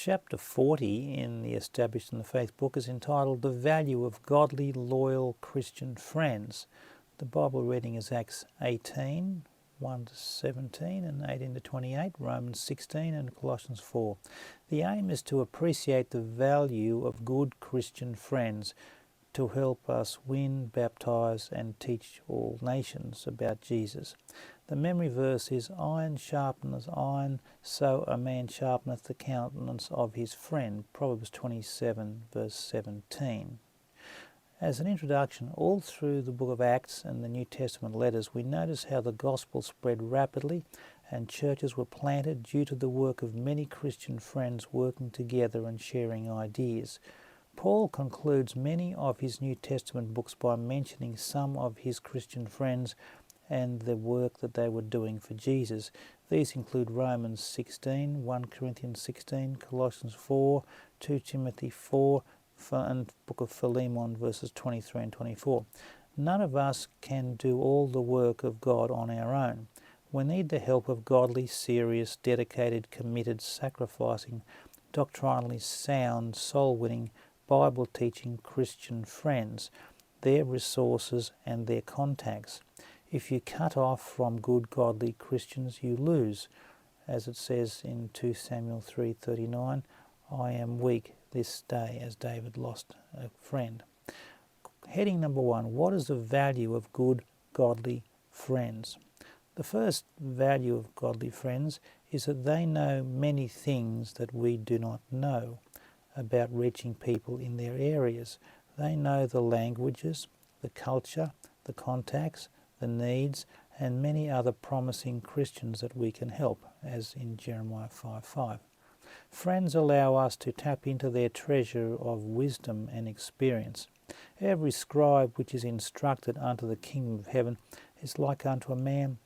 Chapter 40 in the Established in the Faith book is entitled The Value of Godly, Loyal Christian Friends. The Bible reading is Acts 18, 1-17 and 18-28, Romans 16 and Colossians 4. The aim is to appreciate the value of good Christian friends to help us win, baptize and teach all nations about Jesus. The memory verse is, iron sharpeneth iron, so a man sharpeneth the countenance of his friend, Proverbs 27 verse 17. As an introduction, all through the book of Acts and the New Testament letters, we notice how the gospel spread rapidly and churches were planted due to the work of many Christian friends working together and sharing ideas. Paul concludes many of his New Testament books by mentioning some of his Christian friends and the work that they were doing for Jesus. These include Romans 16, 1 Corinthians 16, Colossians 4, 2 Timothy 4, and book of Philemon verses 23 and 24. None of us can do all the work of God on our own. We need the help of godly, serious, dedicated, committed, sacrificing, doctrinally sound, soul-winning, Bible-teaching Christian friends, their resources and their contacts. If you cut off from good, godly Christians, you lose. As it says in 2 Samuel 3:39, I am weak this day as David lost a friend. Heading number 1, what is the value of good, godly friends? The first value of godly friends is that they know many things that we do not know about reaching people in their areas. They know the languages, the culture, the contacts, the needs, and many other promising Christians that we can help, as in Jeremiah 5:5. Friends allow us to tap into their treasure of wisdom and experience. Every scribe which is instructed unto the kingdom of heaven is like unto a man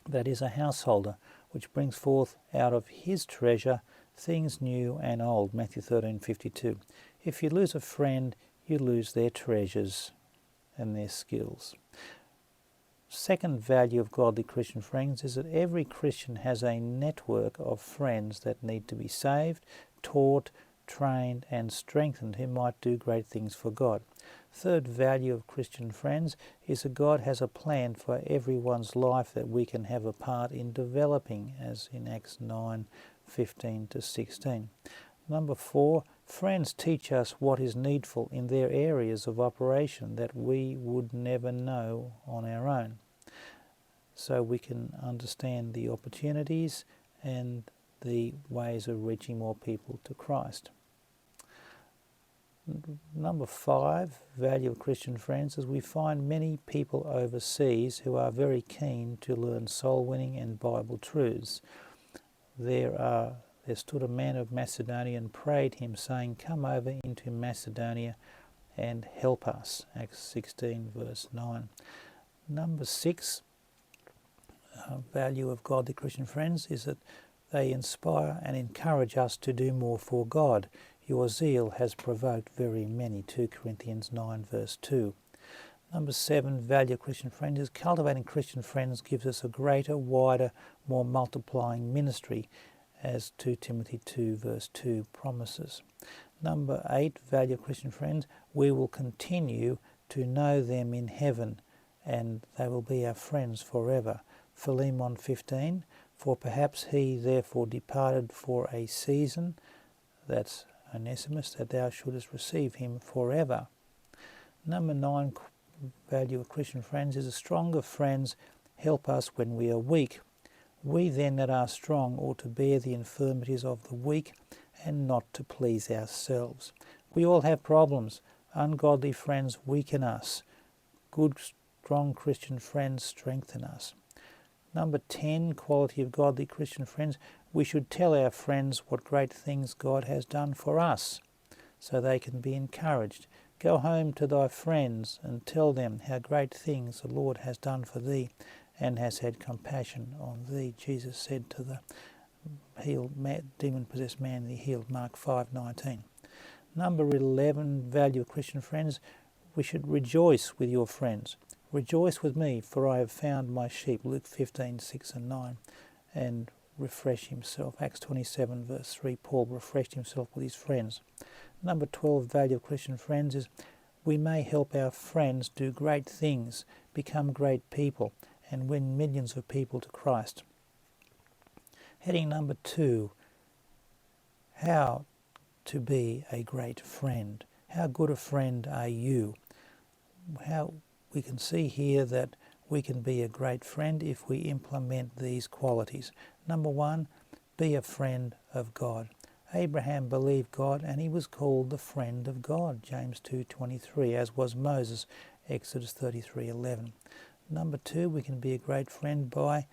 that is a householder, which brings forth out of his treasure things new and old. Matthew 13:52. If you lose a friend, you lose their treasures and their skills. Second value of godly Christian friends is that every Christian has a network of friends that need to be saved, taught, trained and strengthened who might do great things for God. Third value of Christian friends is that God has a plan for everyone's life that we can have a part in developing, as in Acts 9:15-16. Number 4, friends teach us what is needful in their areas of operation that we would never know on our own. So we can understand the opportunities and the ways of reaching more people to Christ. Number 5, value of Christian friends, is we find many people overseas who are very keen to learn soul-winning and Bible truths. There stood a man of Macedonia and prayed him, saying, come over into Macedonia and help us. Acts 16 verse 9. Number 6, value of godly Christian friends is that they inspire and encourage us to do more for God. Your zeal has provoked very many. 2 Corinthians 9 verse 2. Number 7, value of Christian friends is cultivating Christian friends gives us a greater, wider, more multiplying ministry, as 2 Timothy 2 verse 2 promises. Number 8, value of Christian friends, we will continue to know them in heaven and they will be our friends forever. Philemon 15, for perhaps he therefore departed for a season, that's Onesimus, that thou shouldest receive him forever. Number 9, value of Christian friends is that stronger friends help us when we are weak. We then that are strong ought to bear the infirmities of the weak and not to please ourselves. We all have problems. Ungodly friends weaken us. Good, strong Christian friends strengthen us. Number 10, quality of godly Christian friends, we should tell our friends what great things God has done for us, so they can be encouraged. Go home to thy friends and tell them how great things the Lord has done for thee and has had compassion on thee. Jesus said to the demon-possessed man he healed, Mark 5:19. Number 11, value of Christian friends, we should rejoice with your friends. Rejoice with me, for I have found my sheep, Luke 15:6 and 9. And refresh himself. Acts 27 verse 3, Paul refreshed himself with his friends. Number 12 value of Christian friends is we may help our friends do great things, become great people, and win millions of people to Christ. Heading number 2, how to be a great friend. How good a friend are you? How we can see here that we can be a great friend if we implement these qualities. Number 1, be a friend of God. Abraham believed God and he was called the friend of God, James 2:23, as was Moses, Exodus 33:11. Number 2, we can be a great friend by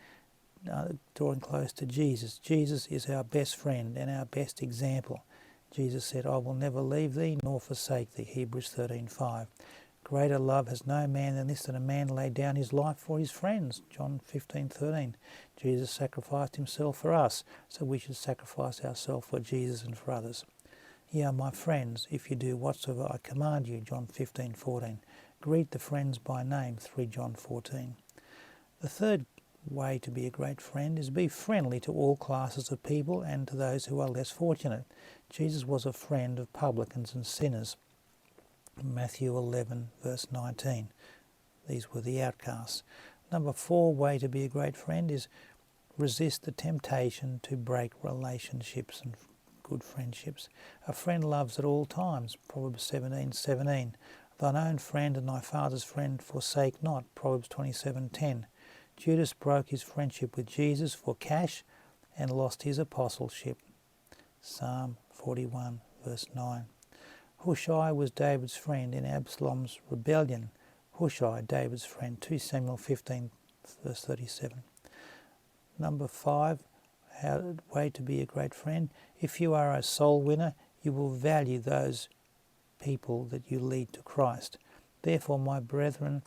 drawing close to Jesus. Jesus is our best friend and our best example. Jesus said, I will never leave thee nor forsake thee, Hebrews 13:5. Greater love has no man than this, that a man lay down his life for his friends, John 15:13. Jesus sacrificed himself for us, so we should sacrifice ourselves for Jesus and for others. Ye are my friends, if you do whatsoever I command you, John 15:14. Greet the friends by name, 3 John 14. The third way to be a great friend is be friendly to all classes of people and to those who are less fortunate. Jesus was a friend of publicans and sinners. Matthew 11 verse 19. These were the outcasts. Number 4 way to be a great friend is resist the temptation to break relationships and good friendships. A friend loves at all times, Proverbs 17:17. Thine own friend and thy father's friend forsake not, Proverbs 27:10. Judas broke his friendship with Jesus for cash and lost his apostleship. Psalm 41 verse 9. Hushai was David's friend in Absalom's rebellion. Hushai, David's friend, 2 Samuel 15 verse 37. Number 5, way to be a great friend. If you are a soul winner, you will value those people that you lead to Christ. Therefore, my brethren,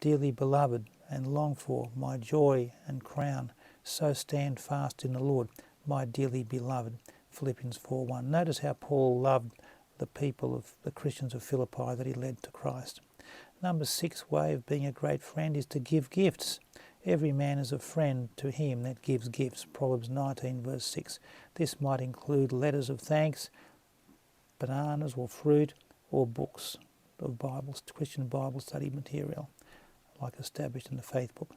dearly beloved and longed for, my joy and crown, so stand fast in the Lord, my dearly beloved. Philippians 4:1. Notice how Paul loved the people of the Christians of Philippi that he led to Christ. Number 6 way of being a great friend is to give gifts. Every man is a friend to him that gives gifts, Proverbs 19 verse 6. This might include letters of thanks, bananas or fruit, or books of Bibles, Christian Bible study material, like established in the Faith Book.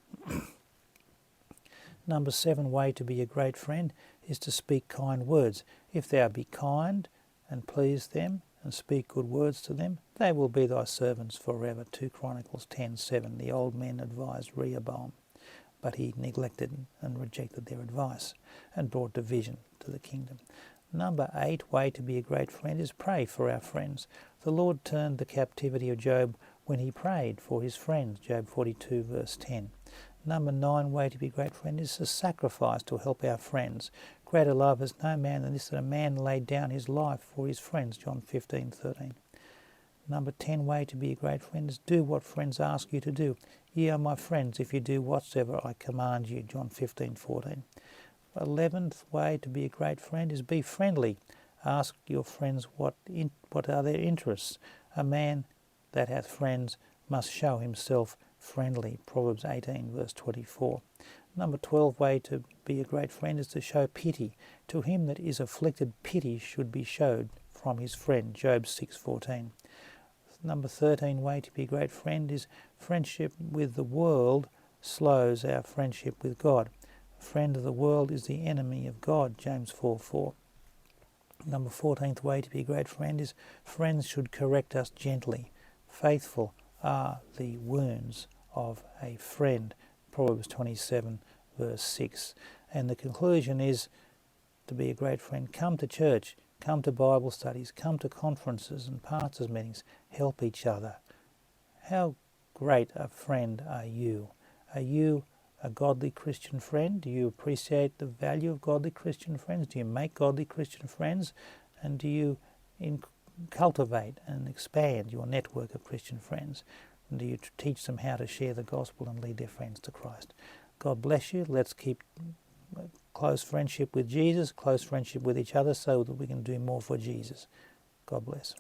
Number 7 way to be a great friend is to speak kind words. If thou be kind and please them and speak good words to them, they will be thy servants forever. 2 Chronicles 10:7. The old men advised Rehoboam, but he neglected and rejected their advice and brought division to the kingdom. Number 8 way to be a great friend is pray for our friends. The Lord turned the captivity of Job when he prayed for his friends, Job 42 verse 10. Number 9 way to be a great friend is to sacrifice to help our friends. Greater love has no man than this, that a man laid down his life for his friends, John 15:13. Number 10 way to be a great friend is do what friends ask you to do. Ye are my friends if you do whatsoever I command you, John 15:14. 11th way to be a great friend is be friendly. Ask your friends what are their interests. A man that hath friends must show himself friendly, Proverbs 18 verse 24. Number 12 way to be a great friend is to show pity. To him that is afflicted, pity should be showed from his friend, Job 6:14. Number 13 way to be a great friend is friendship with the world slows our friendship with God. A friend of the world is the enemy of God, James 4:4. Number 14th way to be a great friend is friends should correct us gently. Faithful are the wounds of a friend, Proverbs 27 verse 6. And the conclusion is, to be a great friend, come to church, come to Bible studies, come to conferences and pastors' meetings, help each other. How great a friend are you? Are you a godly Christian friend? Do you appreciate the value of godly Christian friends? Do you make godly Christian friends? And do you cultivate and expand your network of Christian friends? And do you teach them how to share the gospel and lead their friends to Christ? God bless you. Let's keep close friendship with Jesus, close friendship with each other, so that we can do more for Jesus. God bless.